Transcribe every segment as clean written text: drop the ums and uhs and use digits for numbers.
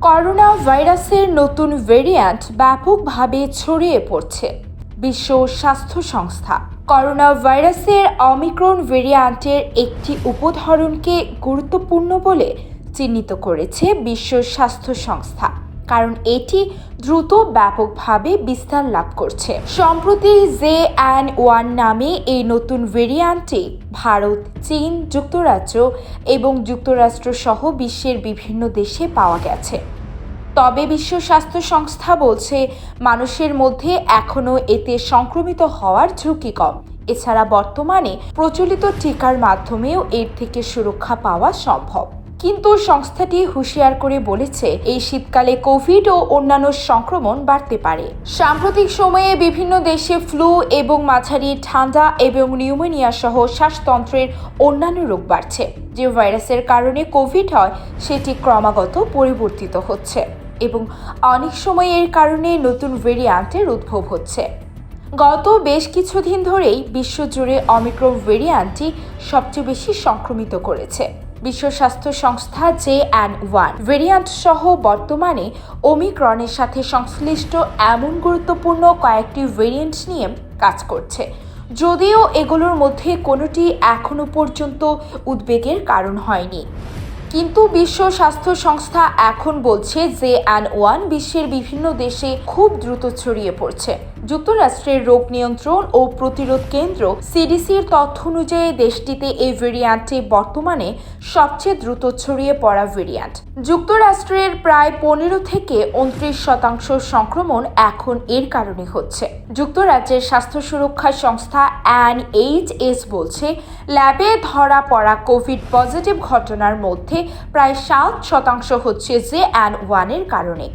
Corona ভাইরাসের নতুন variant ব্যাপকভাবে ছড়িয়ে পড়ছে। বিশ্ব স্বাস্থ্য সংস্থা করোনা ভাইরাসের অমিক্রন ভেরিয়েন্টের একটি উপধরনকে গুরুত্বপূর্ণ বলে চিহ্নিত করেছে বিশ্ব স্বাস্থ্য সংস্থা, কারণ এটি দ্রুত ব্যাপকভাবে বিস্তার লাভ করছে। সম্প্রতি JN.1 নামে এই নতুন ভেরিয়েন্টটি ভারত, চীন, যুক্তরাজ্য এবং যুক্তরাষ্ট্র সহ বিশ্বের বিভিন্ন দেশে পাওয়া গেছে। তবে বিশ্ব স্বাস্থ্য সংস্থা বলছে মানুষের মধ্যে এখনও এতে সংক্রমিত হওয়ার ঝুঁকি কম। এছাড়া বর্তমানে প্রচলিত টিকার মাধ্যমেও এর থেকে সুরক্ষা পাওয়া সম্ভব। কিন্তু সংস্থাটি হুঁশিয়ার করে বলেছে এই শীতকালে কোভিড ও অন্যান্য সংক্রমণ বাড়তে পারে। সাম্প্রতিক সময়ে বিভিন্ন দেশে ফ্লু এবং মাঝারি ঠান্ডা এবং নিউমোনিয়া সহ শ্বাসতন্ত্রের অন্যান্য রোগ বাড়ছে। যে ভাইরাসের কারণে কোভিড হয় সেটি ক্রমাগত পরিবর্তিত হচ্ছে এবং অনেক সময় এর কারণে নতুন ভেরিয়েন্টের উদ্ভব হচ্ছে। গত বেশ কিছুদিন ধরেই বিশ্বজুড়ে অমিক্রন ভেরিয়েন্টটি সবচেয়ে বেশি সংক্রমিত করেছে। বিশ্ব স্বাস্থ্য সংস্থা JN.1 ভেরিয়েন্ট সহ বর্তমানে ওমিক্রনের সাথে সংশ্লিষ্ট এমন গুরুত্বপূর্ণ কয়েকটি ভেরিয়েন্ট নিয়ে কাজ করছে, যদিও এগুলোর মধ্যে কোনোটি এখনো পর্যন্ত উদ্বেগের কারণ হয়নি। কিন্তু বিশ্ব স্বাস্থ্য সংস্থা এখন বলছে JN.1 বিশ্বের বিভিন্ন দেশে খুব দ্রুত ছড়িয়ে পড়ছে। যুক্তরাষ্ট্রের রোগ নিয়ন্ত্রণ ও প্রতিরোধ কেন্দ্র CDCর তথ্য অনুযায়ী দেশটিতে এই ভেরিয়েন্টটি বর্তমানে সবচেয়ে দ্রুত ছড়িয়ে পড়া ভেরিয়েন্ট। যুক্তরাষ্ট্রের প্রায় 15 থেকে 29% সংক্রমণ এখন এর কারণে হচ্ছে। যুক্তরাজ্যের স্বাস্থ্য সুরক্ষা সংস্থা NHS বলছে ল্যাবে ধরা পড়া কোভিড পজিটিভ ঘটনার মধ্যে প্রায় 7% হচ্ছে JN.1 এর কারণে।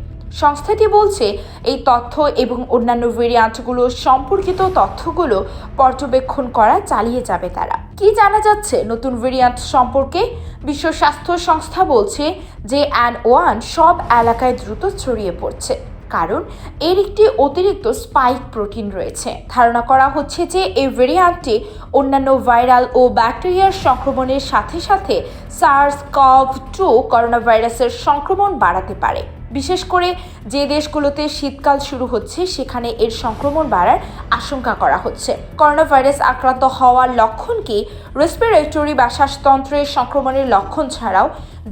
সংস্থাটি বলছে এই তথ্য এবং অন্যান্য ভেরিয়েন্টগুলো সম্পর্কিত তথ্যগুলো পর্যবেক্ষণ করা চালিয়ে যাবে তারা। কি জানা যাচ্ছে নতুন ভেরিয়েন্ট সম্পর্কে? বিশ্ব স্বাস্থ্য সংস্থা বলছে JN.1 সব এলাকায় দ্রুত ছড়িয়ে পড়ছে, কারণ এর একটি অতিরিক্ত স্পাইক প্রোটিন রয়েছে। ধারণা করা হচ্ছে যে এই ভেরিয়েন্টটি অন্যান্য ভাইরাল ও ব্যাকটেরিয়ার সংক্রমণের সাথে সাথে SARS-CoV-2 করোনা ভাইরাসের সংক্রমণ বাড়াতে পারে। বিশেষ করে যে দেশগুলোতে শীতকাল শুরু হচ্ছে সেখানে এর সংক্রমণ বাড়ার আশঙ্কা করা হচ্ছে। করোনা ভাইরাস আক্রান্ত হওয়ার লক্ষণ কি? রেসপিরেটরি বা শ্বাসতন্ত্রের সংক্রমণের লক্ষণ ছাড়াও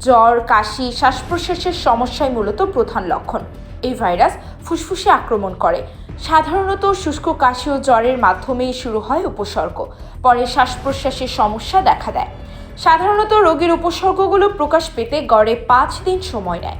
জ্বর, কাশি, শ্বাস প্রশ্বাসের সমস্যাই মূলত প্রধান লক্ষণ। এই ভাইরাস ফুসফুসে আক্রমণ করে। সাধারণত শুষ্ক কাশি ও জ্বরের মাধ্যমেই শুরু হয় উপসর্গ, পরে শ্বাস প্রশ্বাসের সমস্যা দেখা দেয়। সাধারণত রোগীর উপসর্গগুলো প্রকাশ পেতে গড়ে 5 দিন সময় নেয়।